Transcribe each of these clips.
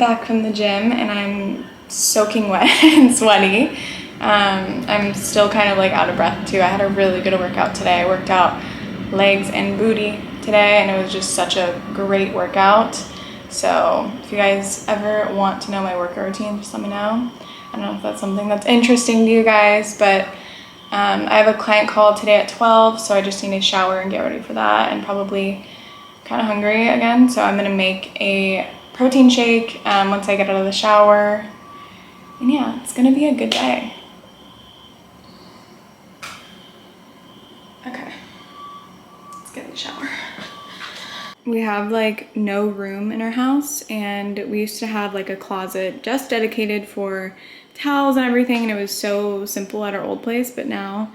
back from the gym and I'm soaking wet and sweaty. I'm still kind of like out of breath too. I had a really good workout today. I worked out legs and booty today and it was just such a great workout. So if you guys ever want to know my workout routine, just let me know. I don't know if that's something that's interesting to you guys, but I have a client call today at 12, so I just need to shower and get ready for that, and probably kind of hungry again, so I'm gonna make a protein shake once I get out of the shower. And yeah, it's gonna be a good day. Okay, let's get in the shower. We have like no room in our house, and we used to have like a closet just dedicated for towels and everything, and it was so simple at our old place, but now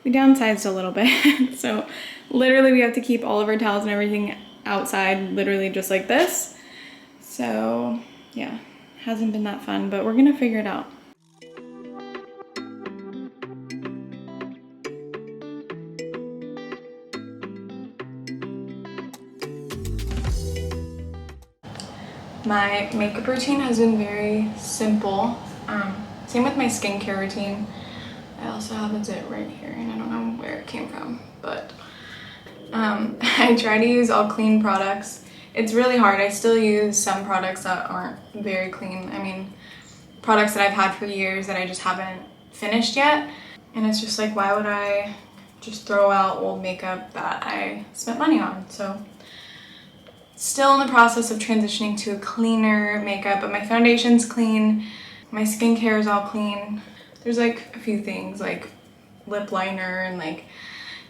we downsized a little bit. So literally we have to keep all of our towels and everything outside, literally just like this. So yeah, hasn't been that fun, but we're gonna figure it out. My makeup routine has been very simple. Same with my skincare routine. I also have a zit right here, and I don't know where it came from, but I try to use all clean products. It's really hard. I still use some products that aren't very clean. I mean, products that I've had for years that I just haven't finished yet. And it's just like, why would I just throw out old makeup that I spent money on? So still in the process of transitioning to a cleaner makeup, but my foundation's clean, my skincare is all clean. There's like a few things like lip liner and like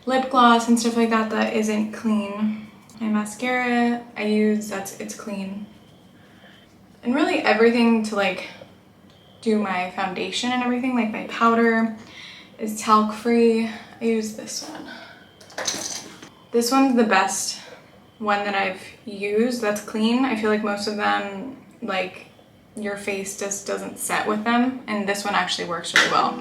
lip gloss and stuff like that that isn't clean. My mascara I use, it's clean. And really everything to like do my foundation and everything, like my powder is talc free. I use this one. This one's the best one that I've used that's clean. I feel like most of them, like, your face just doesn't set with them, and this one actually works really well.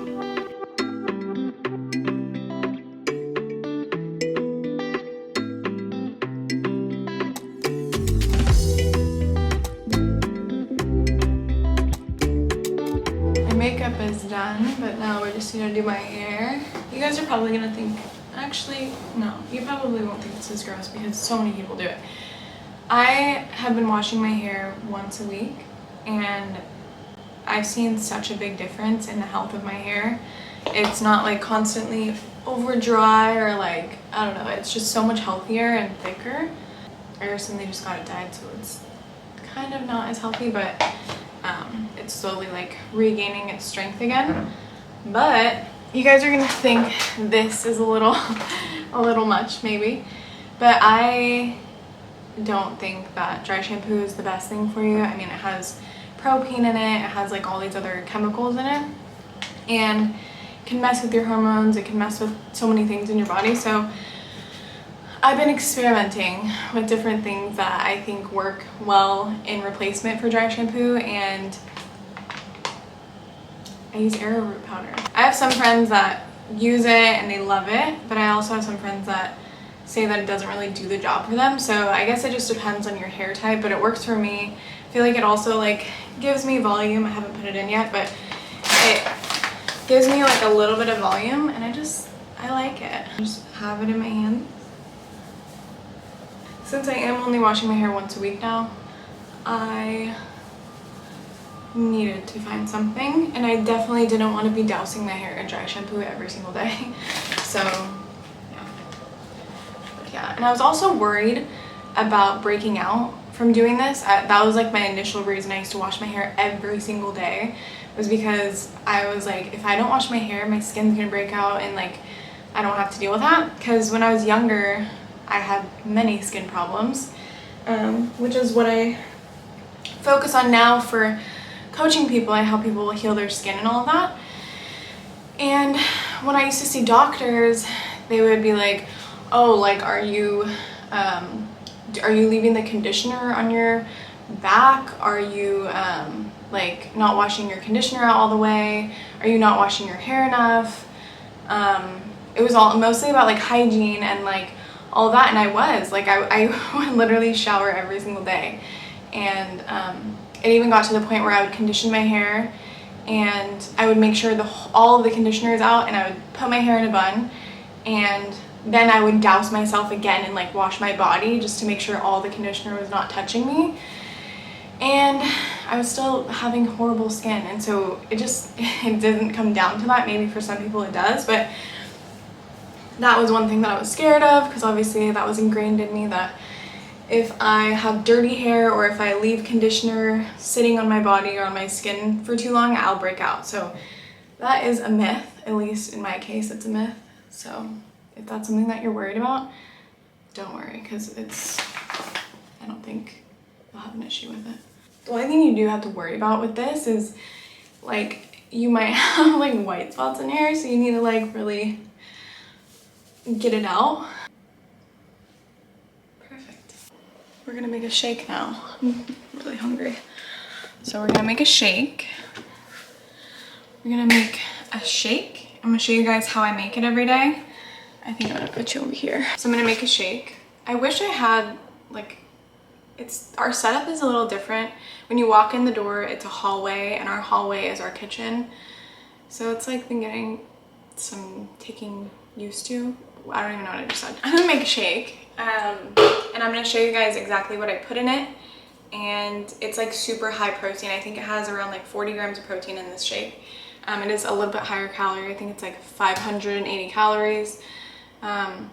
My makeup is done, but now we're just gonna do my hair. You guys are probably gonna think, actually, no, you probably won't think this is gross because so many people do it. I have been washing my hair once a week, and I've seen such a big difference in the health of my hair. It's not like constantly over dry or like, I don't know, it's just so much healthier and thicker. I recently just got it dyed, so it's kind of not as healthy, but it's slowly like regaining its strength again. But you guys are gonna think this is a little much maybe, but I don't think that dry shampoo is the best thing for you. I mean, it has propane in it, it has like all these other chemicals in it, and it can mess with your hormones, it can mess with so many things in your body. So I've been experimenting with different things that I think work well in replacement for dry shampoo, and I use arrowroot powder. I have some friends that use it and they love it, but I also have some friends that say that it doesn't really do the job for them. So I guess it just depends on your hair type, but it works for me. I feel like it also like gives me volume. I haven't put it in yet, but it gives me like a little bit of volume, and I like it. I just have it in my hand. Since I am only washing my hair once a week now, I needed to find something, and I definitely didn't want to be dousing my hair in dry shampoo every single day. So yeah, and I was also worried about breaking out from doing this. That was like my initial reason I used to wash my hair every single day, was because I was like, if I don't wash my hair, my skin's gonna break out, and like I don't have to deal with that. Because when I was younger, I had many skin problems, which is what I focus on now for coaching people. I help people heal their skin and all of that. And when I used to see doctors, they would be like, oh, like, are you leaving the conditioner on your back? Are you like not washing your conditioner out all the way? Are you not washing your hair enough? It was all mostly about like hygiene and like all that, and I would literally shower every single day, and it even got to the point where I would condition my hair and I would make sure all of the conditioner is out, and I would put my hair in a bun, and then I would douse myself again and like wash my body just to make sure all the conditioner was not touching me. And I was still having horrible skin, and so it didn't come down to that. Maybe for some people it does, but that was one thing that I was scared of, because obviously that was ingrained in me that if I have dirty hair or if I leave conditioner sitting on my body or on my skin for too long, I'll break out. So that is a myth, at least in my case, it's a myth. So if that's something that you're worried about, don't worry, because I don't think you'll have an issue with it. The only thing you do have to worry about with this is like you might have like white spots in your hair, so you need to like really get it out. Perfect. We're gonna make a shake now. I'm really hungry. So we're gonna make a shake. We're gonna make a shake. I'm gonna show you guys how I make it every day. I think I'm gonna put you over here. So I'm gonna make a shake. I wish I had like, our setup is a little different. When you walk in the door, it's a hallway, and our hallway is our kitchen. So it's like been getting some taking used to. I don't even know what I just said. I'm gonna make a shake, and I'm gonna show you guys exactly what I put in it. And it's like super high protein. I think it has around like 40 grams of protein in this shake. It is a little bit higher calorie. I think it's like 580 calories. I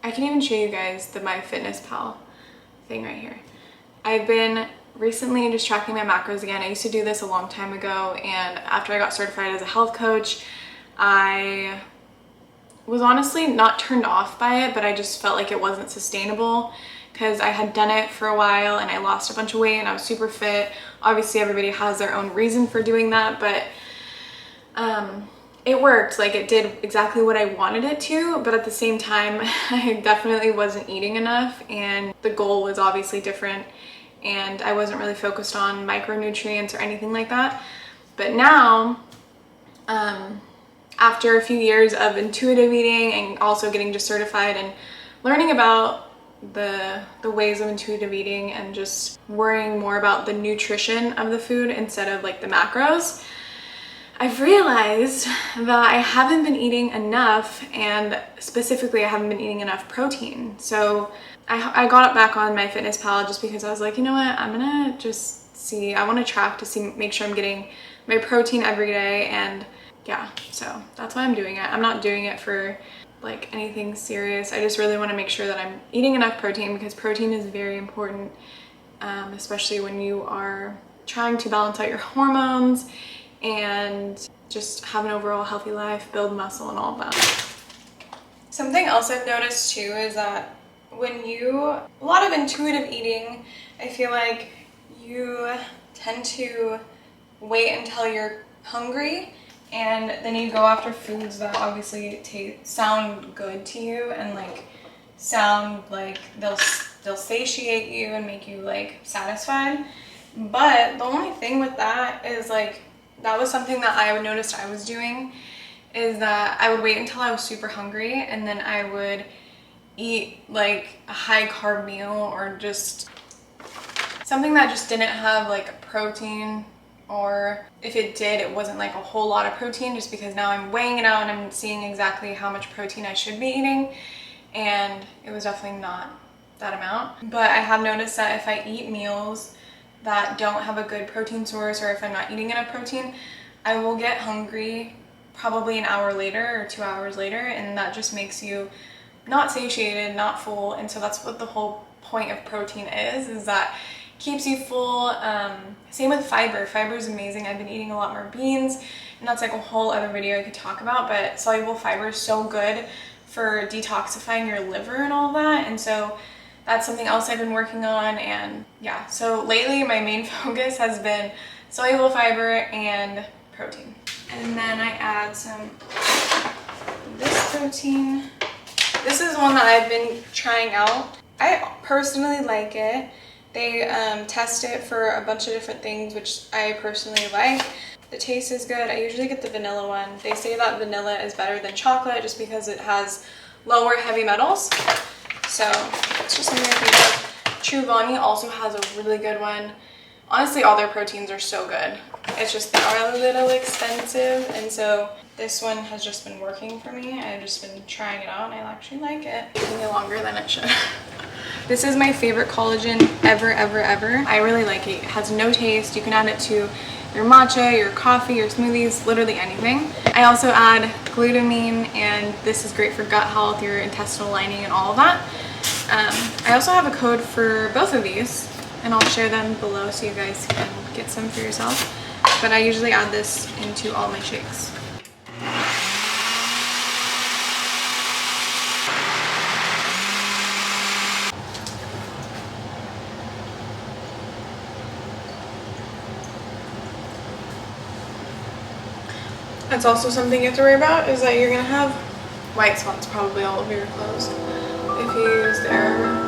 can even show you guys the MyFitnessPal thing right here. I've been recently just tracking my macros again. I used to do this a long time ago, and after I got certified as a health coach, I was honestly not turned off by it, but I just felt like it wasn't sustainable because I had done it for a while and I lost a bunch of weight and I was super fit. Obviously everybody has their own reason for doing that, but it worked. Like, it did exactly what I wanted it to, but at the same time I definitely wasn't eating enough, and the goal was obviously different, and I wasn't really focused on micronutrients or anything like that. But now, after a few years of intuitive eating and also getting just certified and learning about the ways of intuitive eating and just worrying more about the nutrition of the food instead of like the macros, I've realized that I haven't been eating enough, and specifically I haven't been eating enough protein. So I got it back on MyFitnessPal just because I was like, you know what, I'm gonna just see, I want to track to see, make sure I'm getting my protein every day. And yeah, so that's why I'm doing it. I'm not doing it for like anything serious. I just really want to make sure that I'm eating enough protein, because protein is very important, especially when you are trying to balance out your hormones and just have an overall healthy life, build muscle and all of that. Something else I've noticed too is that when a lot of intuitive eating, I feel like you tend to wait until you're hungry, and then you go after foods that obviously sound good to you and like sound like they'll satiate you and make you like satisfied. But the only thing with that is like, that was something that I noticed I was doing, is that I would wait until I was super hungry and then I would eat like a high carb meal or just something that just didn't have like protein, or if it did, it wasn't like a whole lot of protein, just because now I'm weighing it out and I'm seeing exactly how much protein I should be eating, and it was definitely not that amount. But I have noticed that if I eat meals that don't have a good protein source, or if I'm not eating enough protein, I will get hungry probably an hour later or 2 hours later, and that just makes you not satiated, not full. And so that's what the whole point of protein is that keeps you full. Same with fiber. Fiber is amazing. I've been eating a lot more beans, and that's like a whole other video I could talk about, but soluble fiber is so good for detoxifying your liver and all that. And so that's something else I've been working on. And yeah, so lately my main focus has been soluble fiber and protein. And then I add some this protein. This is one that I've been trying out. I personally like it. They test it for a bunch of different things, which I personally like. The taste is good. I usually get the vanilla one. They say that vanilla is better than chocolate just because it has lower heavy metals. So it's just something I think of. Truvani also has a really good one. Honestly, all their proteins are so good. It's just they are a little expensive, and so this one has just been working for me. I've just been trying it out and I actually like it. It's taking me longer than it should. This is my favorite collagen ever, ever, ever. I really like it. It has no taste. You can add it to your matcha, your coffee, your smoothies, literally anything. I also add glutamine, and this is great for gut health, your intestinal lining, and all of that. I also have a code for both of these, and I'll share them below so you guys can get some for yourself. But I usually add this into all my shakes. That's also something you have to worry about, is that you're gonna have white spots probably all over your clothes if you use the air.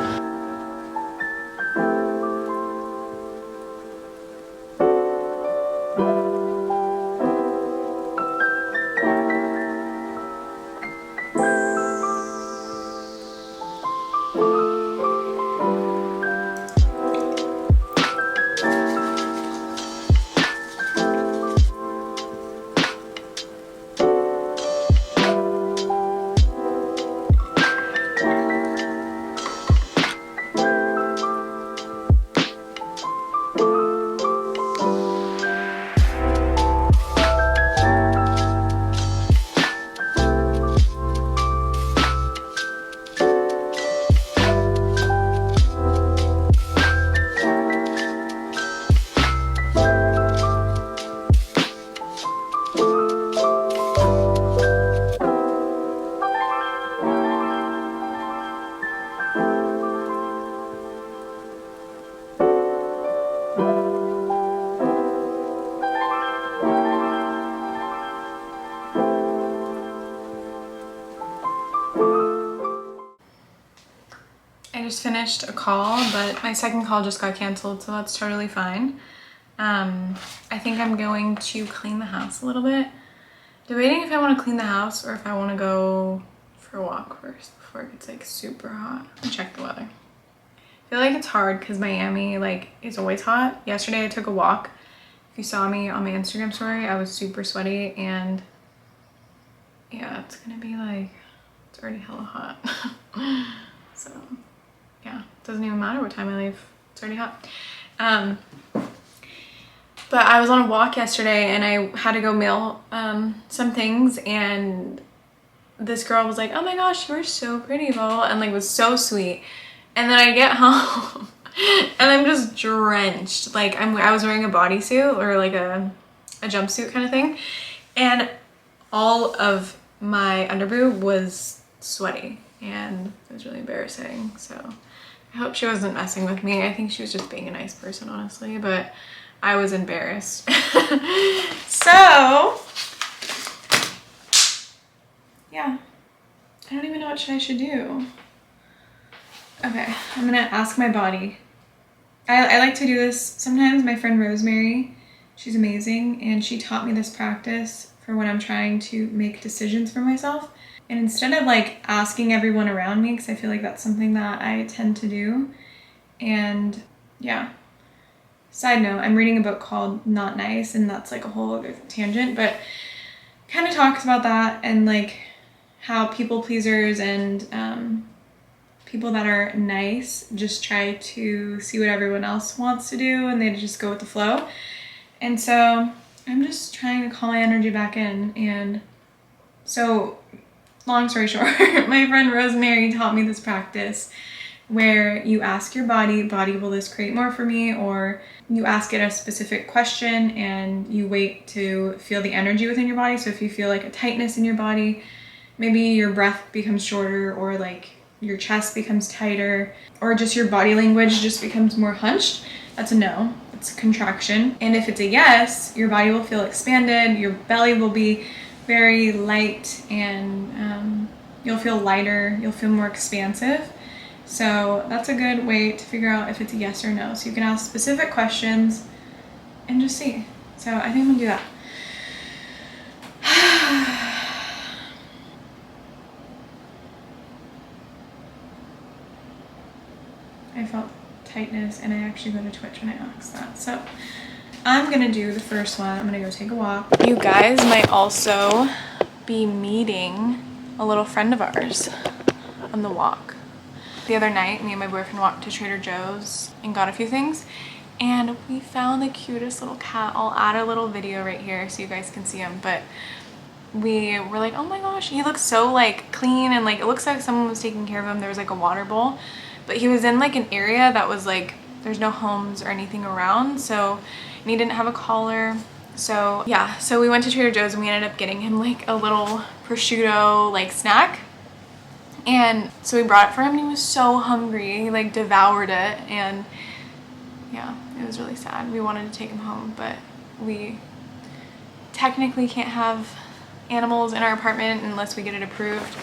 I just finished a call, but my second call just got canceled, so that's totally fine. I think I'm going to clean the house a little bit. Debating if I want to clean the house or if I want to go for a walk first before it gets like super hot. And check the weather. I feel like it's hard because Miami like is always hot. Yesterday I took a walk. If you saw me on my Instagram story, I was super sweaty, and yeah, it's gonna be like, it's already hella hot. So yeah, it doesn't even matter what time I leave, it's already hot. But I was on a walk yesterday and I had to go mail some things, and this girl was like, oh my gosh, you are so pretty, blah, blah, blah, and like was so sweet. And then I get home and I'm just drenched. Like I was wearing a bodysuit or like a jumpsuit kind of thing, and all of my underboob was sweaty, and it was really embarrassing. So I hope she wasn't messing with me. I think she was just being a nice person, honestly, but I was embarrassed. So yeah, I don't even know what I should do. Okay, I'm gonna ask my body. I like to do this sometimes. My friend Rosemary, she's amazing, and she taught me this practice for when I'm trying to make decisions for myself. And instead of like asking everyone around me, because I feel like that's something that I tend to do. And yeah, side note, I'm reading a book called Not Nice, and that's like a whole other tangent, but kind of talks about that and like how people pleasers and people that are nice just try to see what everyone else wants to do, and they just go with the flow. And so I'm just trying to call my energy back in. And so long story short, my friend Rosemary taught me this practice where you ask your body, will this create more for me? Or you ask it a specific question and you wait to feel the energy within your body. So if you feel like a tightness in your body, maybe your breath becomes shorter, or like your chest becomes tighter, or just your body language just becomes more hunched, that's a no, it's a contraction. And if it's a yes, your body will feel expanded, your belly will be very light, and you'll feel lighter, you'll feel more expansive. So that's a good way to figure out if it's a yes or no. So you can ask specific questions and just see. So I think I'm gonna do that. I felt tightness, and I actually go to twitch when I ask that. So I'm gonna do the first one. I'm gonna go take a walk. You guys might also be meeting a little friend of ours on the walk. The other night, me and my boyfriend walked to Trader Joe's and got a few things, and we found the cutest little cat. I'll add a little video right here so you guys can see him, but we were like, oh my gosh, he looks so like clean, and like it looks like someone was taking care of him. There was like a water bowl, but he was in like an area that was like, there's no homes or anything around, so, and he didn't have a collar. So yeah, so we went to Trader Joe's and we ended up getting him like a little prosciutto like snack. And so we brought it for him, and he was so hungry. He like devoured it, and yeah, it was really sad. We wanted to take him home, but we technically can't have animals in our apartment unless we get it approved,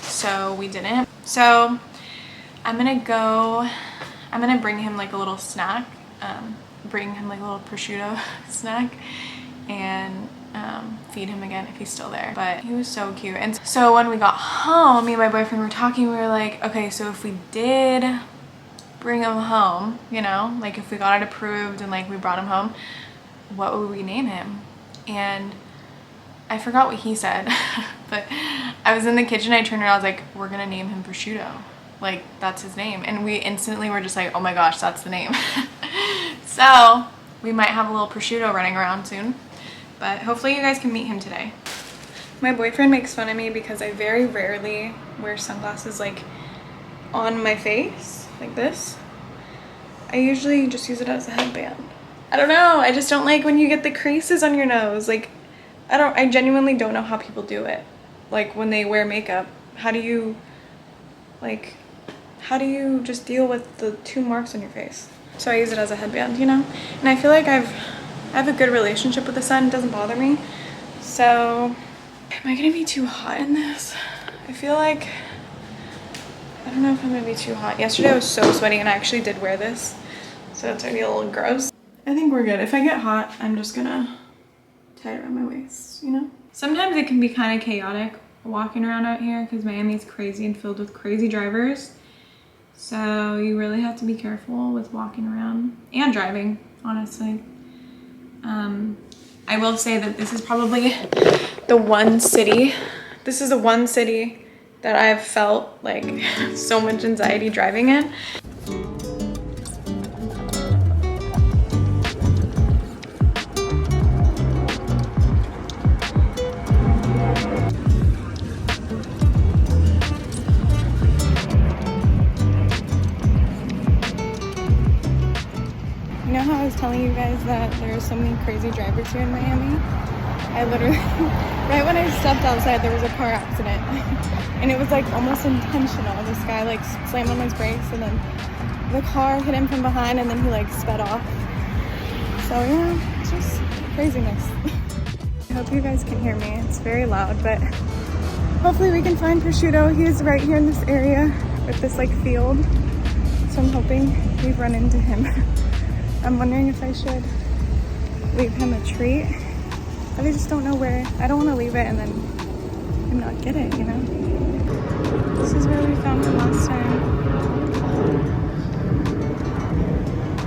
so we didn't. So I'm gonna bring him like a little snack, bring him like a little prosciutto snack, and feed him again if he's still there. But he was so cute. And so when we got home, me and my boyfriend were talking. We were like, okay, so if we did bring him home, you know, like if we got it approved and like we brought him home, what would we name him? And I forgot what he said, but I was in the kitchen, I turned around, I was like, we're gonna name him Prosciutto. Like, that's his name. And we instantly were just like, oh my gosh, that's the name. So we might have a little prosciutto running around soon, but hopefully you guys can meet him today. My boyfriend makes fun of me because I very rarely wear sunglasses like on my face, like this. I usually just use it as a headband. I don't know, I just don't like when you get the creases on your nose. Like, I genuinely don't know how people do it. Like when they wear makeup, how do you just deal with the 2 marks on your face? So I use it as a headband, you know? And I feel like I have a good relationship with the sun. It doesn't bother me. So, am I gonna be too hot in this? I feel like, I don't know if I'm gonna be too hot. Yesterday I was so sweaty and I actually did wear this, so it's already a little gross. I think we're good. If I get hot, I'm just gonna tie it around my waist, you know? Sometimes it can be kind of chaotic walking around out here because Miami's crazy and filled with crazy drivers. So you really have to be careful with walking around and driving, honestly. I will say that this is probably the one city that I've felt like so much anxiety driving in. You know how I was telling you guys that there's so many crazy drivers here in Miami? I literally, right when I stepped outside, there was a car accident. And it was like almost intentional. This guy like slammed on his brakes, and then the car hit him from behind, and then he like sped off. So yeah, it's just craziness. I hope you guys can hear me. It's very loud, but hopefully we can find Prosciutto. He is right here in this area with this like field. So I'm hoping we run into him. I'm wondering if I should leave him a treat, but I just don't know where. I don't want to leave it and then him not get it, you know? This is where we found him last time,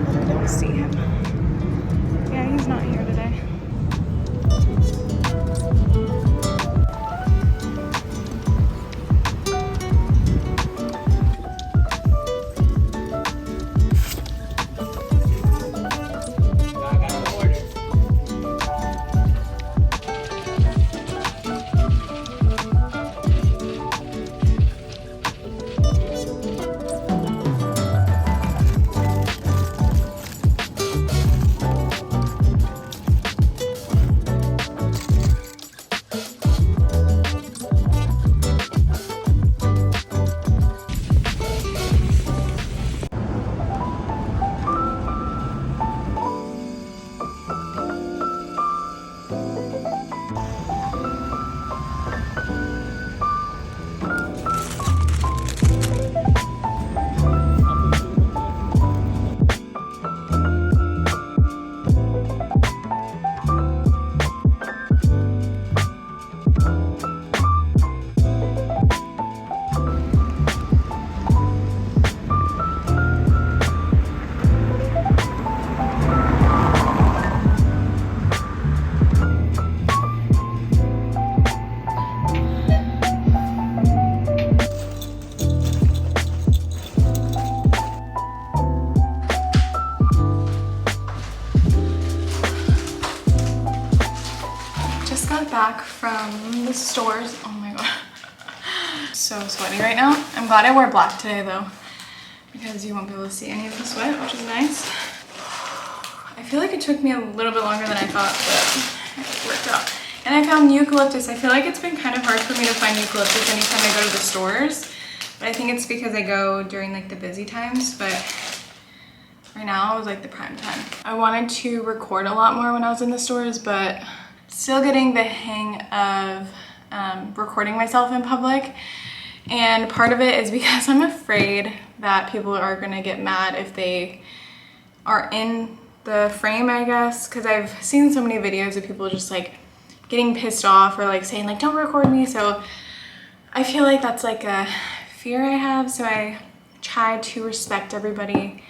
but I don't see him. Yeah, he's not here today. stores. Oh my god. So sweaty right now. I'm glad I wore black today though, because you won't be able to see any of the sweat, which is nice. I feel like it took me a little bit longer than I thought, but it worked out. And I found eucalyptus. I feel like it's been kind of hard for me to find eucalyptus anytime I go to the stores, but I think it's because I go during like the busy times, but right now was like the prime time. I wanted to record a lot more when I was in the stores, but still getting the hang of recording myself in public. And part of it is because I'm afraid that people are gonna get mad if they are in the frame, I guess, because I've seen so many videos of people just like getting pissed off or like saying like, don't record me. So I feel like that's like a fear I have, so I try to respect everybody.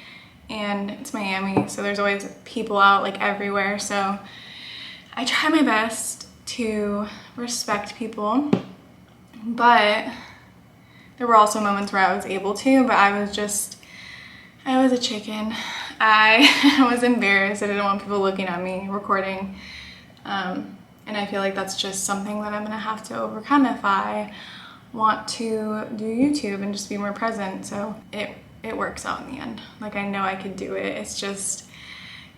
And it's Miami, so there's always people out like everywhere, so I try my best to respect people. But there were also moments where I was able to, but I was a chicken. I was embarrassed. I didn't want people looking at me recording, and I feel like that's just something that I'm gonna have to overcome if I want to do YouTube and just be more present. So it works out in the end. Like, I know I could do it. It's just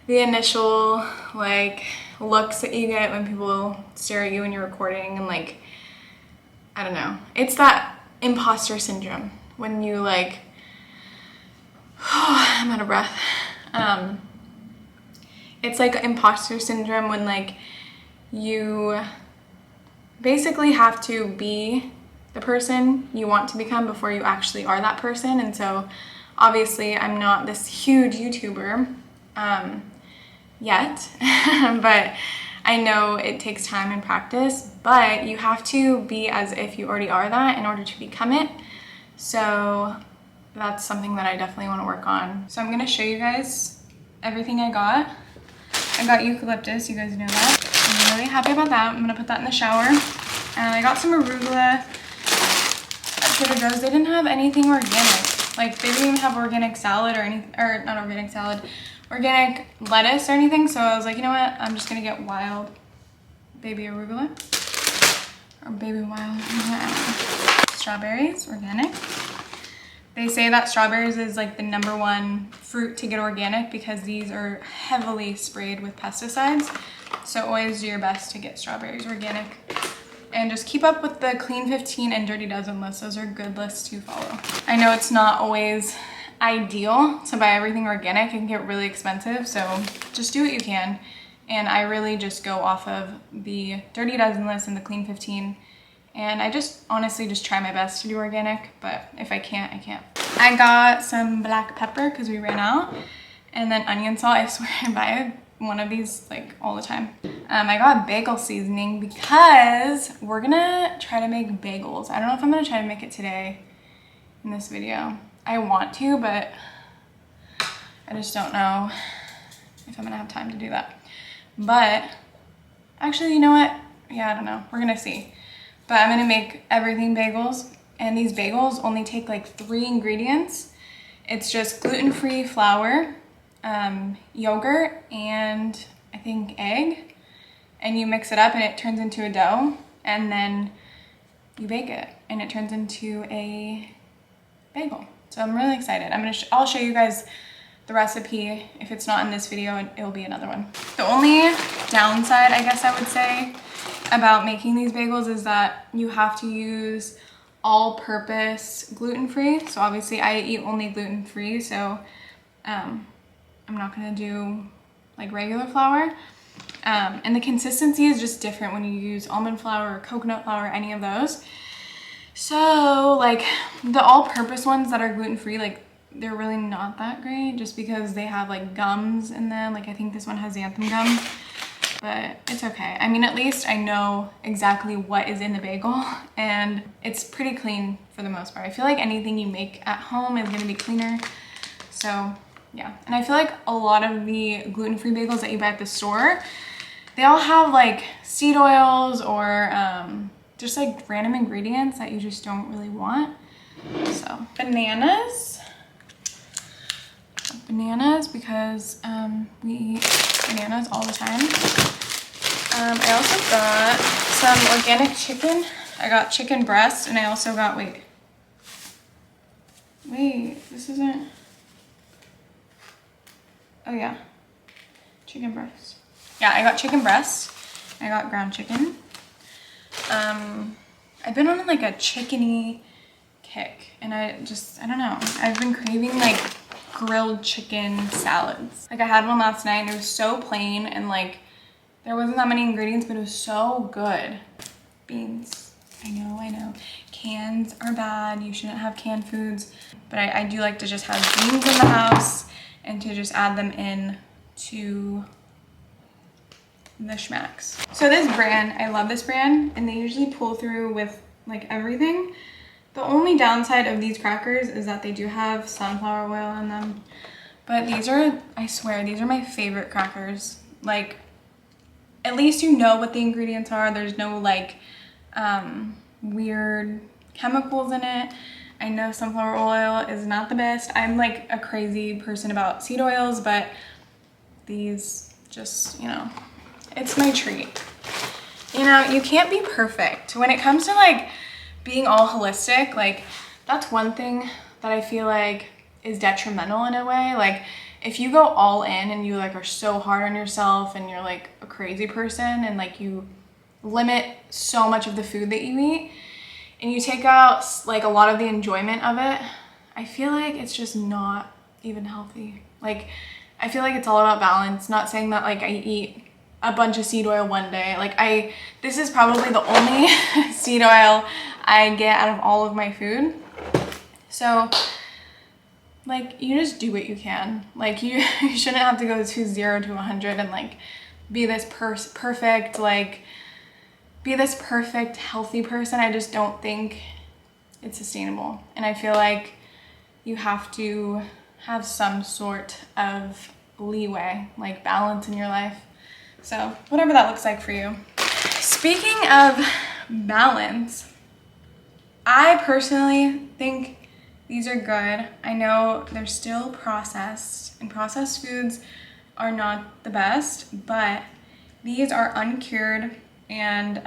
the initial like looks that you get when people stare at you when you're recording, and like, I don't know. It's that imposter syndrome when you like, I'm out of breath. It's like imposter syndrome when like you basically have to be the person you want to become before you actually are that person. And so obviously I'm not this huge YouTuber yet, but I know it takes time and practice, but you have to be as if you already are that in order to become it. So that's something that I definitely want to work on. So I'm going to show you guys everything I got. I got eucalyptus, you guys know that. I'm really happy about that. I'm going to put that in the shower. And I got some arugula at Trader Joe's. They didn't have anything organic. Like, they didn't even have organic salad or anything, or not organic salad, organic lettuce or anything. So I was like, you know what? I'm just going to get wild baby arugula. Or baby wild, strawberries, organic. They say that strawberries is like the #1 fruit to get organic because these are heavily sprayed with pesticides. So always do your best to get strawberries organic. And just keep up with the Clean 15 and Dirty Dozen lists. Those are good lists to follow. I know it's not always ideal to buy everything organic. It can get really expensive, so just do what you can. And I really just go off of the Dirty Dozen list and the Clean 15. And I just honestly just try my best to do organic, but if I can't, I can't. I got some black pepper because we ran out, and then onion salt. I swear I buy one of these like all the time. I got bagel seasoning because we're gonna try to make bagels. I don't know if I'm gonna try to make it today in this video. I want to, but I just don't know if I'm gonna have time to do that. But actually, you know what? Yeah, I don't know. We're gonna see. But I'm gonna make everything bagels, and these bagels only take like 3 ingredients. It's just gluten-free flour, yogurt, and I think egg. And you mix it up and it turns into a dough, and then you bake it and it turns into a bagel. So I'm really excited. I'll show you guys the recipe. If it's not in this video, it'll be another one. The only downside, I guess I would say, about making these bagels is that you have to use all-purpose gluten-free. So obviously I eat only gluten-free, so I'm not gonna do like regular flour. And the consistency is just different when you use almond flour or coconut flour, any of those. So like the all-purpose ones that are gluten-free, like they're really not that great just because they have like gums in them. Like I think this one has xanthan gum. But it's okay. I mean, at least I know exactly what is in the bagel, and it's pretty clean for the most part. I feel like anything you make at home is gonna be cleaner. So yeah, and I feel like a lot of the gluten-free bagels that you buy at the store, they all have like seed oils or just like random ingredients that you just don't really want. So bananas because we eat bananas all the time. I also got some organic chicken I got chicken breast, and I also got, wait, this isn't, oh yeah, chicken breast. Yeah, I got chicken breast. I got ground chicken. I've been on like a chickeny kick, and I don't know. I've been craving like grilled chicken salads. Like I had one last night and it was so plain and like there wasn't that many ingredients, but it was so good. Beans, I know. Cans are bad, you shouldn't have canned foods, but I do like to just have beans in the house and to just add them in to the schmacks. So this brand, I love this brand, and they usually pull through with like everything. The only downside of these crackers is that they do have sunflower oil in them, but these are, I swear, these are my favorite crackers. Like, at least you know what the ingredients are. There's no like weird chemicals in it. I know sunflower oil is not the best. I'm like a crazy person about seed oils, but these just, you know, it's my treat. You know, you can't be perfect. When it comes to like being all holistic, like that's one thing that I feel like is detrimental in a way. Like if you go all in and you like are so hard on yourself and you're like a crazy person and like you limit so much of the food that you eat and you take out like a lot of the enjoyment of it, I feel like it's just not even healthy. Like I feel like it's all about balance. Not saying that like I eat a bunch of seed oil one day. Like this is probably the only seed oil I get out of all of my food. So like you just do what you can. Like you shouldn't have to go to 0 to 100 and like be this perfect, like be this perfect healthy person. I just don't think it's sustainable. And I feel like you have to have some sort of leeway, like balance in your life. So whatever that looks like for you. Speaking of balance, I personally think these are good. I know they're still processed, and processed foods are not the best, but these are uncured and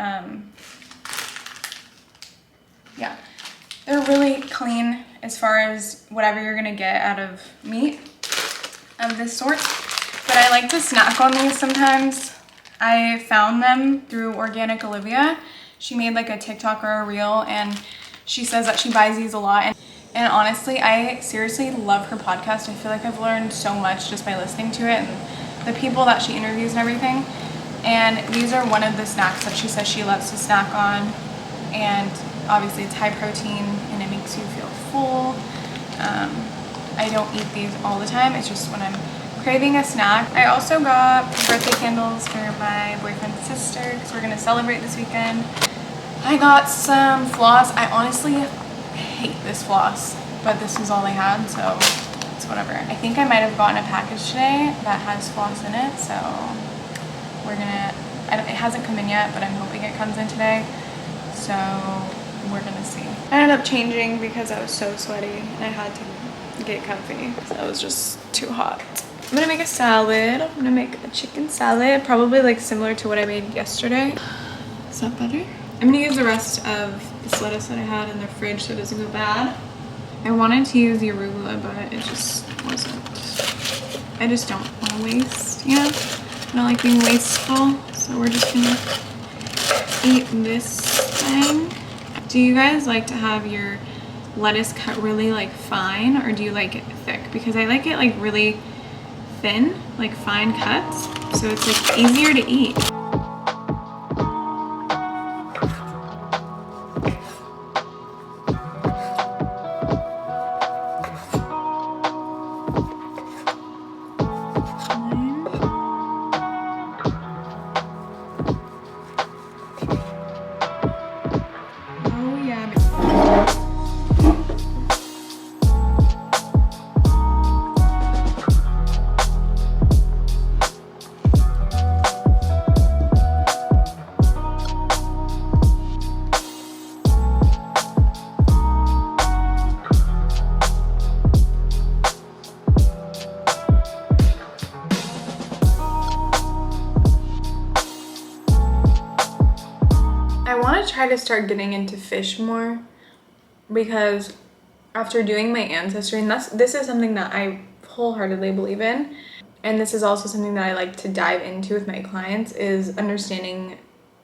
yeah, they're really clean as far as whatever you're gonna get out of meat of this sort. But I like to snack on these sometimes. I found them through Organic Olivia. She made like a TikTok or a reel, and she says that she buys these a lot. And honestly, I seriously love her podcast. I feel like I've learned so much just by listening to it and the people that she interviews and everything. And these are one of the snacks that she says she loves to snack on. And obviously it's high protein and it makes you feel full. I don't eat these all the time. It's just when I'm craving a snack. I also got birthday candles for my boyfriend's sister because we're gonna celebrate this weekend. I got some floss. I honestly hate this floss, but this is all they had, so it's whatever. I think I might have gotten a package today that has floss in it, so we're gonna, it hasn't come in yet, but I'm hoping it comes in today, so we're gonna see. I ended up changing because I was so sweaty and I had to get comfy, so it was just too hot. I'm gonna make a salad. I'm gonna make a chicken salad, probably like similar to what I made yesterday. Is that better? I'm gonna use the rest of this lettuce that I had in the fridge so it doesn't go bad. I wanted to use the arugula, but it just wasn't. I just don't want to waste, you know? I don't like being wasteful, so we're just gonna eat this thing. Do you guys like to have your lettuce cut really like fine, or do you like it thick? Because I like it like really thin, like fine cuts, so it's like easier to eat. start getting into fish more, because after doing my ancestry, and this is something that I wholeheartedly believe in, and this is also something that I like to dive into with my clients, is understanding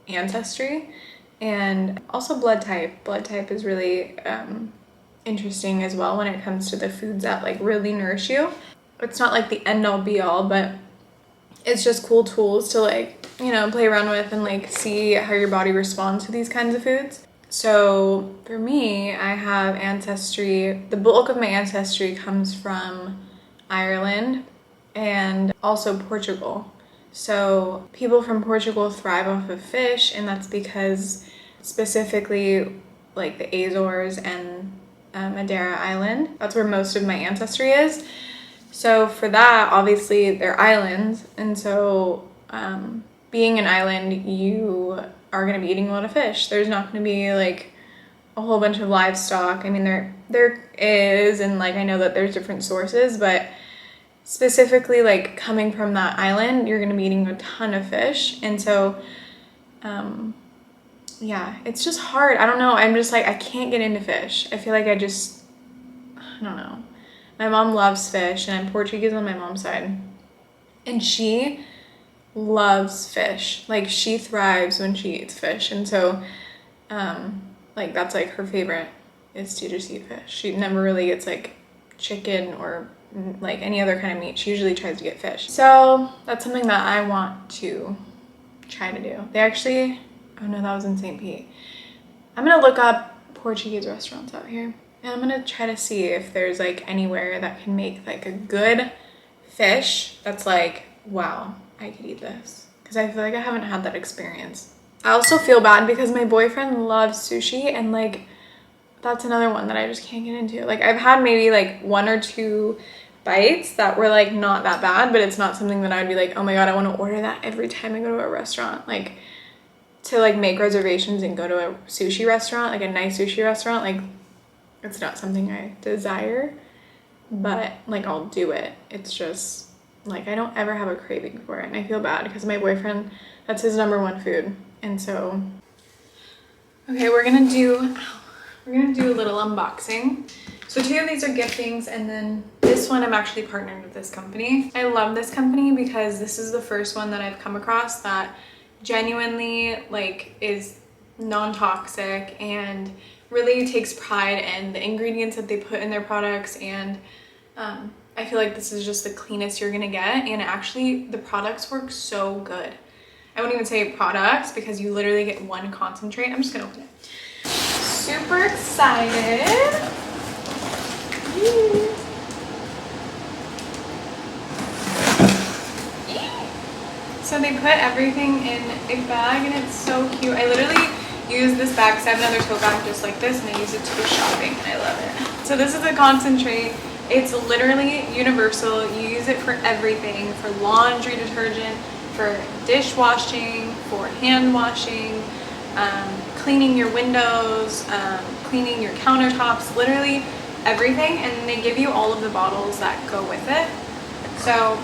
ancestry and also blood type. Blood type is really interesting as well when it comes to the foods that like really nourish you. It's not like the end all be all, but it's just cool tools to like, you know, play around with and like see how your body responds to these kinds of foods. So for me, I have ancestry. The bulk of my ancestry comes from Ireland and also Portugal. So people from Portugal thrive off of fish, and that's because specifically like the Azores and Madeira Island, that's where most of my ancestry is. So for that, obviously they're islands, and so being an island, you are going to be eating a lot of fish. There's not going to be like a whole bunch of livestock. I mean, there is, and like I know that there's different sources, but specifically like coming from that island, you're going to be eating a ton of fish. And so yeah, it's just hard. I don't know. I'm just like, I can't get into fish. I feel like I don't know. My mom loves fish, and I'm Portuguese on my mom's side, and she loves fish. Like, she thrives when she eats fish. And so like that's like her favorite, is to just eat fish. She never really gets like chicken or like any other kind of meat. She usually tries to get fish. So that's something that I want to try to do. They actually, oh no, that was in St. Pete. I'm gonna look up Portuguese restaurants out here, and I'm gonna try to see if there's like anywhere that can make like a good fish that's like, wow, I could eat this. Because I feel like I haven't had that experience. I also feel bad because my boyfriend loves sushi, and like that's another one that I just can't get into. Like, I've had maybe like 1 or 2 bites that were like not that bad, but it's not something that I'd be like, oh my god, I want to order that every time I go to a restaurant. Like, to like make reservations and go to a sushi restaurant, like a nice sushi restaurant, like it's not something I desire, but like I'll do it. It's just like I don't ever have a craving for it, and I feel bad because my boyfriend, that's his #1 food. And so okay, we're gonna do a little unboxing. So 2 of these are giftings, and then this one I'm actually partnered with this company. I love this company because this is the first one that I've come across that genuinely like is non-toxic and really takes pride in the ingredients that they put in their products. And I feel like this is just the cleanest you're gonna get, and actually the products work so good. I wouldn't even say products because you literally get one concentrate. I'm just gonna open it. Super excited. So they put everything in a bag, and it's so cute. I literally use this bag because I have another tote bag just like this, and I use it to go shopping, and I love it. So this is a concentrate. It's literally universal. You use it for everything, for laundry detergent, for dishwashing, for hand washing, cleaning your windows, cleaning your countertops, literally everything. And they give you all of the bottles that go with it. So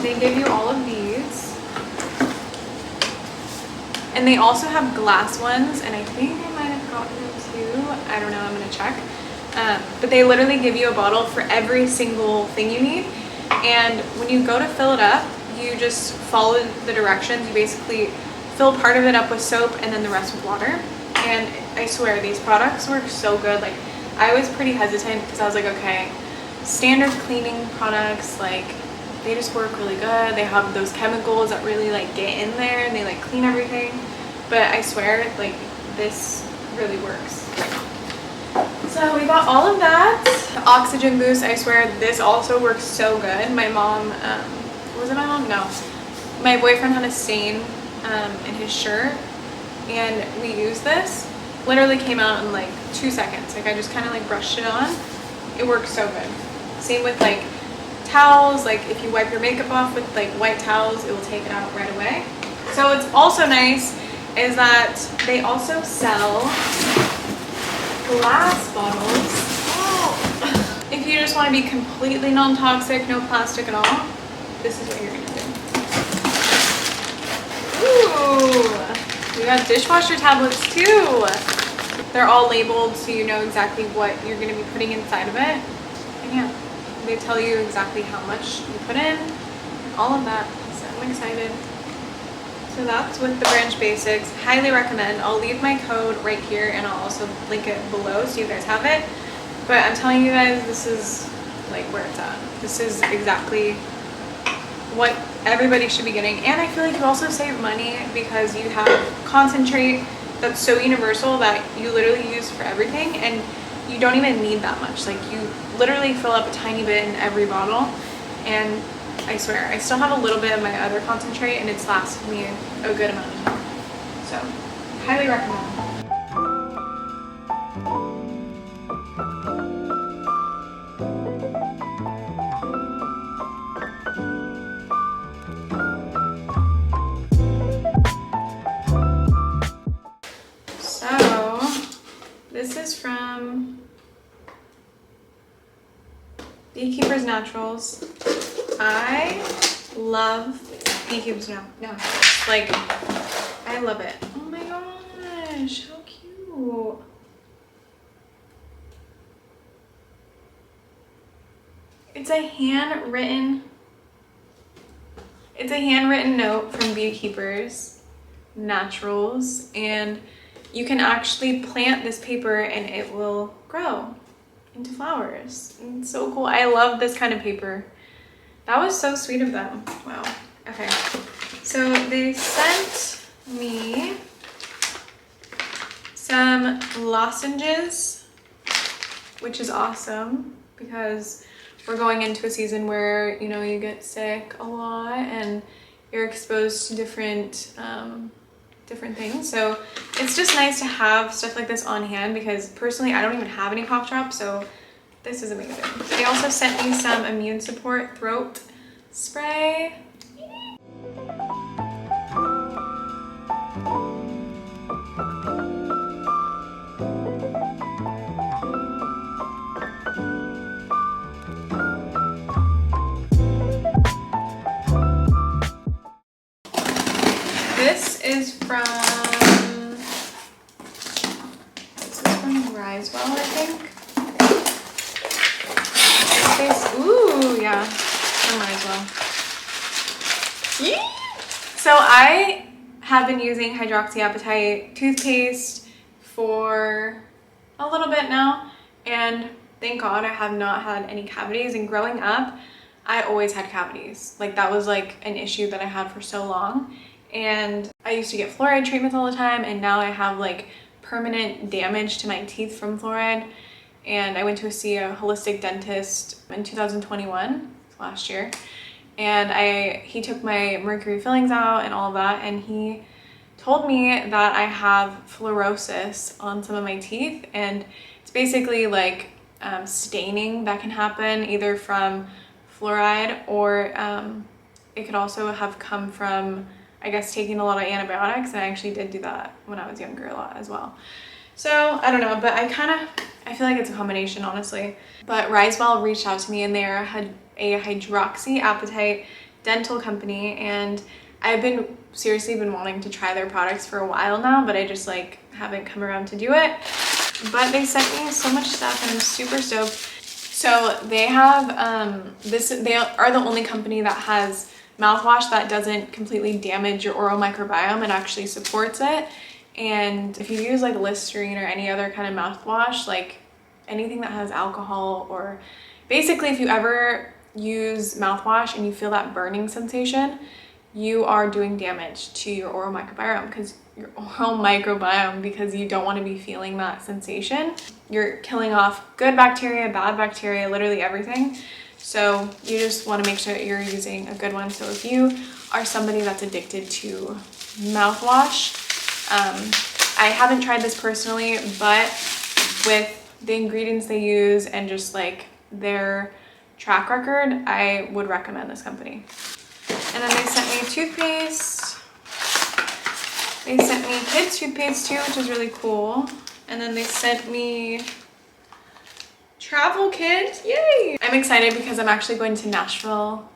they give you all of these. And they also have glass ones, and I think I might have gotten them too. I don't know, I'm gonna check. But they literally give you a bottle for every single thing you need. And when you go to fill it up, you just follow the directions. You basically fill part of it up with soap and then the rest with water. And I swear, these products work so good. Like, I was pretty hesitant because I was like, okay, standard cleaning products, like, they just work really good. They have those chemicals that really like get in there and they like clean everything. But I swear, like, this really works. So we got all of that. The oxygen boost, I swear, this also works so good. My mom, was it my mom? No. My boyfriend had a stain in his shirt, and we used this. Literally came out in like 2 seconds. Like, I just kind of like brushed it on. It works so good. Same with like towels. Like, if you wipe your makeup off with like white towels, it will take it out right away. So what's also nice is that they also sell glass bottles. Oh. If you just want to be completely non-toxic, no plastic at all, this is what you're gonna do. Ooh, we got dishwasher tablets too. they're all labeled so you know exactly what you're going to be putting inside of it. And yeah, they tell you exactly how much you put in, all of that. So I'm excited. So that's with the Branch Basics. Highly recommend. I'll leave my code right here and I'll also link it below so you guys have it. But I'm telling you guys, this is like where it's at. This is exactly what everybody should be getting. And I feel like you also save money because you have concentrate that's so universal that you literally use for everything, and you don't even need that much. Like, you literally fill up a tiny bit in every bottle, and I swear I still have a little bit of my other concentrate and it's lasted me a good amount of time. So highly recommend. This is from Beekeeper's Naturals. I love Beekeeper's Naturals. Like, I love it. Oh my gosh, how cute. It's a handwritten note from Beekeeper's Naturals, and you can actually plant this paper and it will grow into flowers. And it's so cool. I love this kind of paper. That was so sweet of them. Wow. Okay. So they sent me some lozenges, which is awesome because we're going into a season where, you know, you get sick a lot and you're exposed to different things. So it's just nice to have stuff like this on hand because personally I don't even have any cough drops, so this is amazing. They also sent me some immune support throat spray. This is from Risewell, I think. Ooh, yeah, from Risewell. So I have been using hydroxyapatite toothpaste for a little bit now, and thank God I have not had any cavities. And growing up, I always had cavities. Like, that was like an issue that I had for so long. And I used to get fluoride treatments all the time, and now I have like permanent damage to my teeth from fluoride. And I went to see a holistic dentist in 2021, last year, and he took my mercury fillings out and all of that, and he told me that I have fluorosis on some of my teeth, and it's basically like staining that can happen either from fluoride or it could also have come from, I guess, taking a lot of antibiotics, and I actually did do that when I was younger a lot as well. So I don't know, but I feel like it's a combination, honestly. But Risewell reached out to me, and they're a hydroxyapatite dental company, and I've seriously been wanting to try their products for a while now, but I just like haven't come around to do it. But they sent me so much stuff and I'm super stoked. So they have they are the only company that has mouthwash that doesn't completely damage your oral microbiome and actually supports it. And if you use like Listerine or any other kind of mouthwash, like anything that has alcohol, or basically if you ever use mouthwash and you feel that burning sensation, you are doing damage to your oral microbiome because you don't want to be feeling that sensation. You're killing off good bacteria, bad bacteria, literally everything. So you just want to make sure that you're using a good one. So if you are somebody that's addicted to mouthwash, I haven't tried this personally, but with the ingredients they use and just like their track record, I would recommend this company. And then they sent me toothpaste. They sent me kids toothpaste too, which is really cool. And then they sent me travel kit. Yay! I'm excited because I'm actually going to Nashville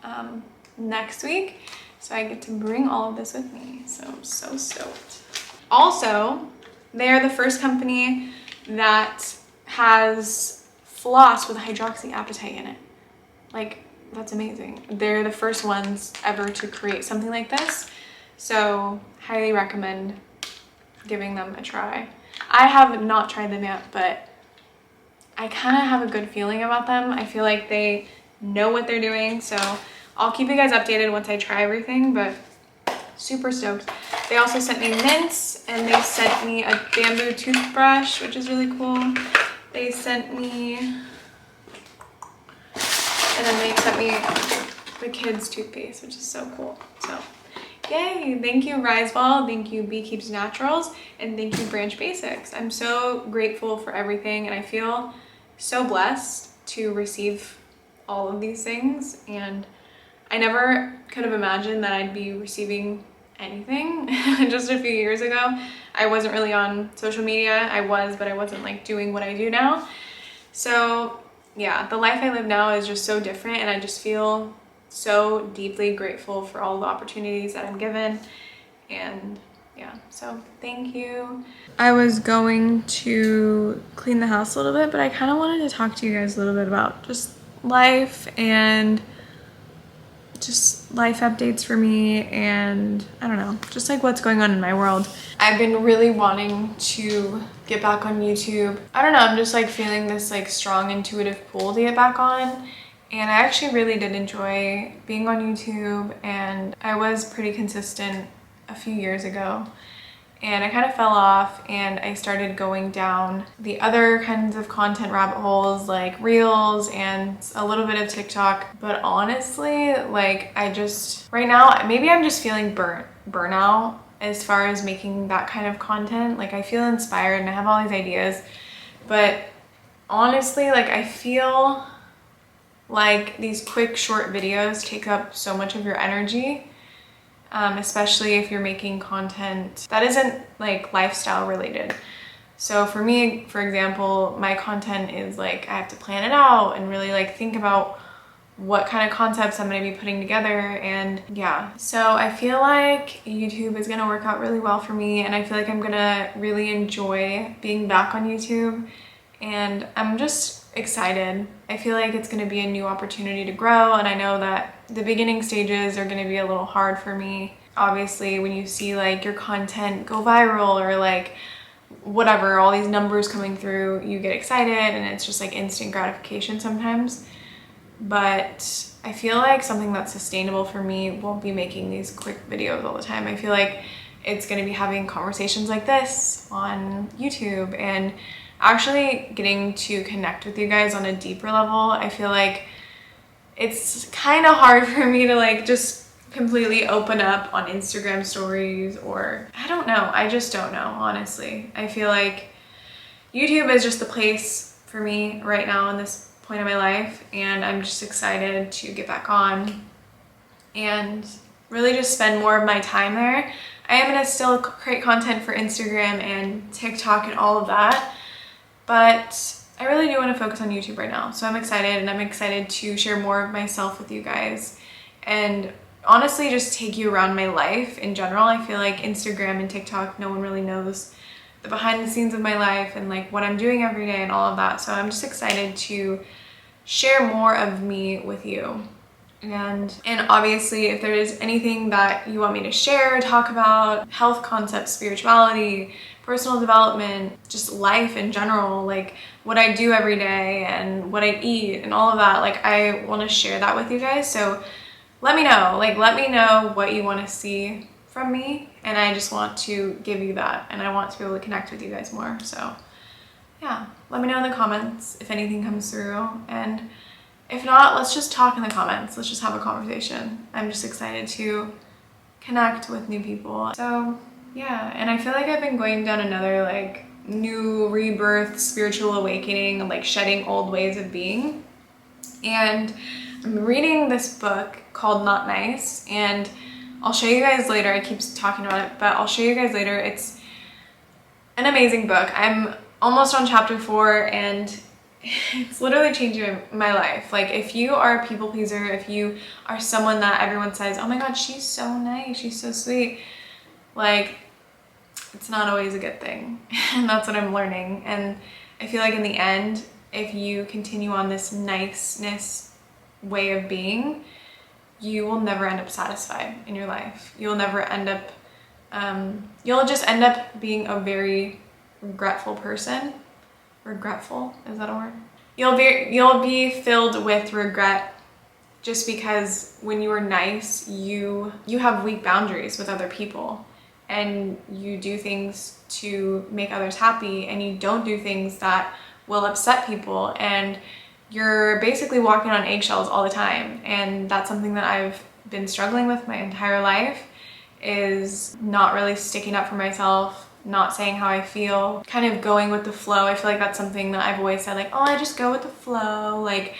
next week, so I get to bring all of this with me. So I'm so stoked. Also, they are the first company that has floss with hydroxyapatite in it. Like, that's amazing. They're the first ones ever to create something like this. So highly recommend giving them a try. I have not tried them yet, but I kind of have a good feeling about them. I feel like they know what they're doing. So I'll keep you guys updated once I try everything, but super stoked. They also sent me mints, and they sent me a bamboo toothbrush, which is really cool. They sent me, and then they sent me the kids' toothpaste, which is so cool. So yay, thank you Riseball, thank you Bee Keeps Naturals, and thank you Branch Basics. I'm so grateful for everything, and I feel so blessed to receive all of these things, and I never could have imagined that I'd be receiving anything. Just a few years ago, I wasn't really on social media. I was, but I wasn't like doing what I do now. So yeah, the life I live now is just so different, and I just feel so deeply grateful for all the opportunities that I'm given. And yeah, so thank you. I was going to clean the house a little bit, but I kind of wanted to talk to you guys a little bit about just life and just life updates for me, and I don't know, just like what's going on in my world. I've been really wanting to get back on YouTube. I don't know, I'm just like feeling this like strong intuitive pull to get back on, and I actually really did enjoy being on YouTube, and I was pretty consistent a few years ago. And I kind of fell off, and I started going down the other kinds of content rabbit holes like Reels and a little bit of TikTok. But honestly, like right now, maybe I'm just feeling burnout as far as making that kind of content. Like I feel inspired and I have all these ideas, but honestly, like I feel like these quick short videos take up so much of your energy. Especially if you're making content that isn't like lifestyle related. So for me, for example, my content is like I have to plan it out and really like think about what kind of concepts I'm going to be putting together, and yeah. So I feel like YouTube is going to work out really well for me, and I feel like I'm going to really enjoy being back on YouTube, and I'm just excited. I feel like it's going to be a new opportunity to grow, and I know that the beginning stages are going to be a little hard for me. Obviously, when you see like your content go viral or like whatever, all these numbers coming through, you get excited, and it's just like instant gratification sometimes. But I feel like something that's sustainable for me won't be making these quick videos all the time. I feel like it's going to be having conversations like this on YouTube and actually getting to connect with you guys on a deeper level. I feel like it's kind of hard for me to like just completely open up on Instagram stories, or I don't know. I just don't know, honestly. I feel like YouTube is just the place for me right now in this point of my life, and I'm just excited to get back on and really just spend more of my time there. I am gonna still create content for Instagram and TikTok and all of that, but I really do want to focus on YouTube right now. So I'm excited, and I'm excited to share more of myself with you guys, and honestly just take you around my life in general. I feel like Instagram and TikTok, no one really knows the behind the scenes of my life and like what I'm doing every day and all of that. So I'm just excited to share more of me with you. And obviously, if there is anything that you want me to share, talk about, health concepts, spirituality, personal development, just life in general, like what I do every day and what I eat and all of that, like I want to share that with you guys. So let me know, what you want to see from me, and I just want to give you that, and I want to be able to connect with you guys more. So yeah, let me know in the comments if anything comes through, and if not, let's just talk in the comments. Let's just have a conversation. I'm just excited to connect with new people. So yeah, and I feel like I've been going down another like new rebirth, spiritual awakening, like shedding old ways of being. And I'm reading this book called Not Nice, and I'll show you guys later. I keep talking about it, but I'll show you guys later. It's an amazing book. I'm almost on chapter 4, and it's literally changing my life. Like if you are a people pleaser, if you are someone that everyone says, oh my god, she's so nice, she's so sweet, like it's not always a good thing. And that's what I'm learning. And I feel like in the end, if you continue on this niceness way of being, you will never end up satisfied in your life. You'll never end up, you'll just end up being a very regretful person. Regretful, is that a word? You'll be filled with regret just because when you are nice, you have weak boundaries with other people, and you do things to make others happy, and you don't do things that will upset people, and you're basically walking on eggshells all the time. And that's something that I've been struggling with my entire life, is not really sticking up for myself, not saying how I feel, kind of going with the flow. I feel like that's something that I've always said, like, oh, I just go with the flow, like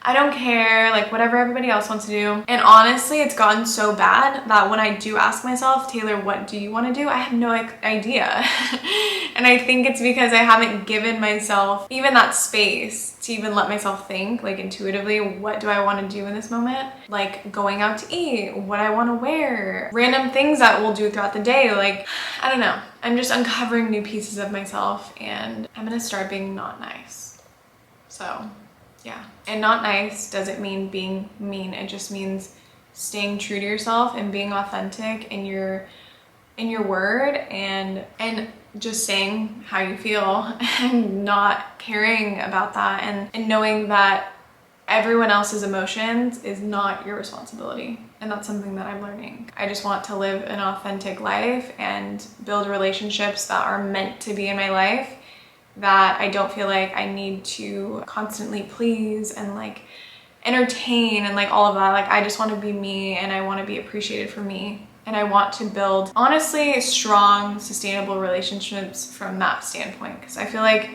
I don't care, like whatever everybody else wants to do. And honestly, it's gotten so bad that when I do ask myself, Taylor, what do you want to do? I have no idea. And I think it's because I haven't given myself even that space to even let myself think, like intuitively, what do I want to do in this moment? Like going out to eat, what I want to wear, random things that we'll do throughout the day. Like, I don't know. I'm just uncovering new pieces of myself, and I'm gonna start being not nice. So yeah, and not nice doesn't mean being mean. It just means staying true to yourself and being authentic in your word, and just saying how you feel and not caring about that, and knowing that everyone else's emotions is not your responsibility. And that's something that I'm learning. I just want to live an authentic life and build relationships that are meant to be in my life, that I don't feel like I need to constantly please and like entertain and like all of that. Like, I just want to be me, and I want to be appreciated for me. And I want to build, honestly, strong, sustainable relationships from that standpoint, because I feel like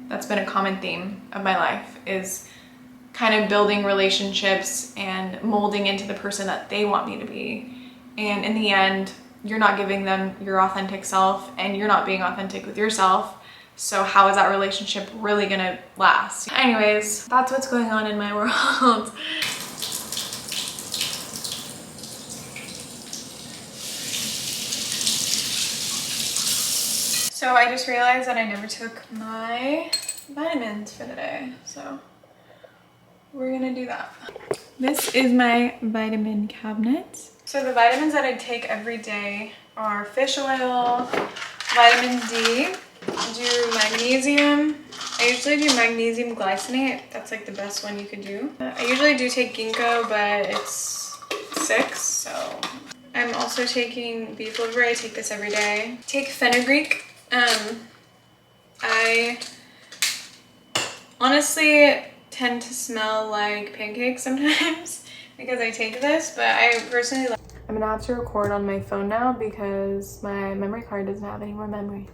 that's been a common theme of my life, is kind of building relationships and molding into the person that they want me to be. And in the end, you're not giving them your authentic self, and you're not being authentic with yourself. So how is that relationship really gonna last? Anyways, that's what's going on in my world. So I just realized that I never took my vitamins for the day. So we're gonna do that. This is my vitamin cabinet. So the vitamins that I take every day are fish oil, vitamin D, do magnesium. I usually do magnesium glycinate. That's like the best one you could do. I usually do take ginkgo, but it's 6, so. I'm also taking beef liver. I take this every day. Take fenugreek. I honestly tend to smell like pancakes sometimes because I take this, but I personally like. I'm gonna have to record on my phone now because my memory card doesn't have any more memory.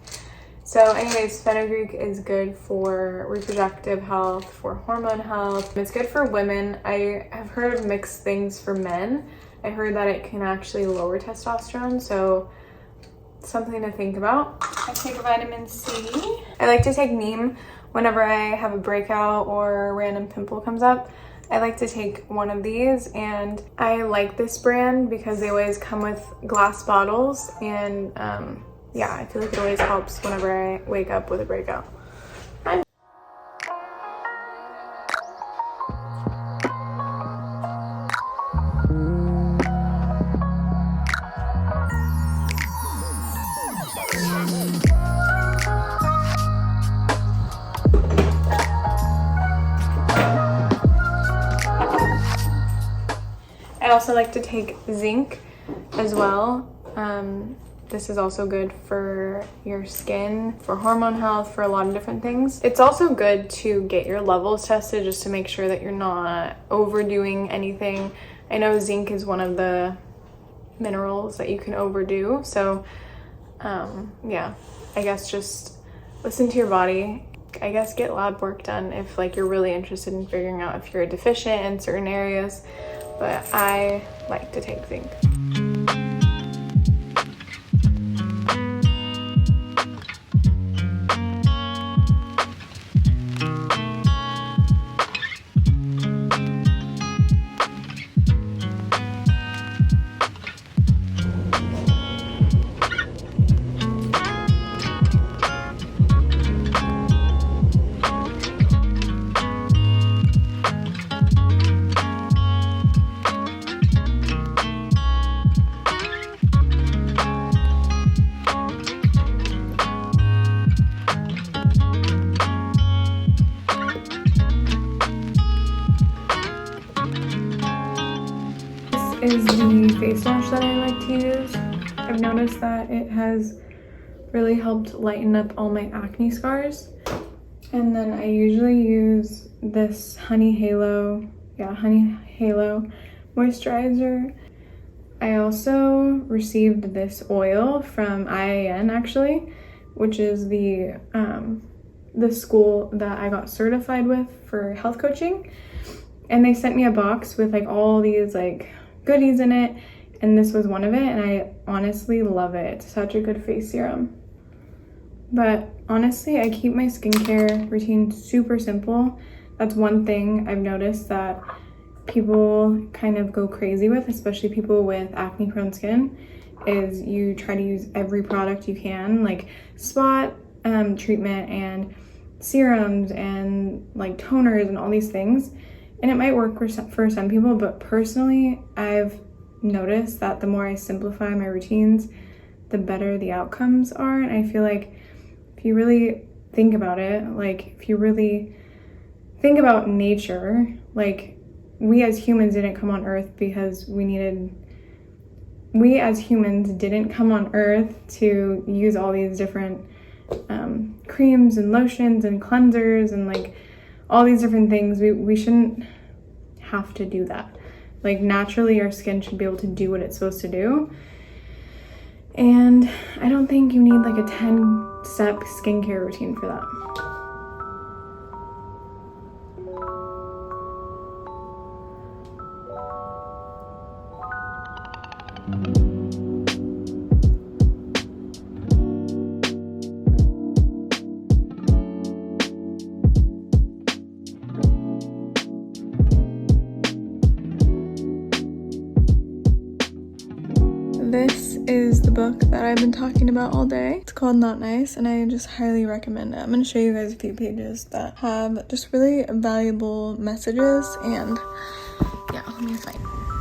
So anyways, fenugreek is good for reproductive health, for hormone health. It's good for women. I have heard of mixed things for men. I heard that it can actually lower testosterone, so something to think about. I take vitamin C. I like to take neem whenever I have a breakout or a random pimple comes up. I like to take one of these, and I like this brand because they always come with glass bottles, and yeah, I feel like it always helps whenever I wake up with a breakout. I also like to take zinc as well. This is also good for your skin, for hormone health, for a lot of different things. It's also good to get your levels tested just to make sure that you're not overdoing anything. I know zinc is one of the minerals that you can overdo. So yeah, I guess just listen to your body. I guess get lab work done if like you're really interested in figuring out if you're deficient in certain areas. But I like to take zinc. is the face wash that I like to use. I've noticed that it has really helped lighten up all my acne scars. And then I usually use this Honey Halo moisturizer. I also received this oil from IAN actually, which is the school that I got certified with for health coaching. And they sent me a box with like all these like goodies in it, and this was one of it, and I honestly love it. It's such a good face serum. But honestly, I keep my skincare routine super simple. That's one thing I've noticed that people kind of go crazy with, especially people with acne prone skin, is you try to use every product you can, like spot treatment and serums and like toners and all these things. And it might work for some people, but personally, I've noticed that the more I simplify my routines, the better the outcomes are. And I feel like if you really think about it, like if you really think about nature, like we as humans didn't come on earth because we as humans didn't come on earth to use all these different creams and lotions and cleansers and like all these different things. We shouldn't have to do that. Like naturally our skin should be able to do what it's supposed to do. And I don't think you need like a 10-step skincare routine for that. This is the book that I've been talking about all day. It's called Not Nice, and I just highly recommend it. I'm going to show you guys a few pages that have just really valuable messages, and yeah, let me find it.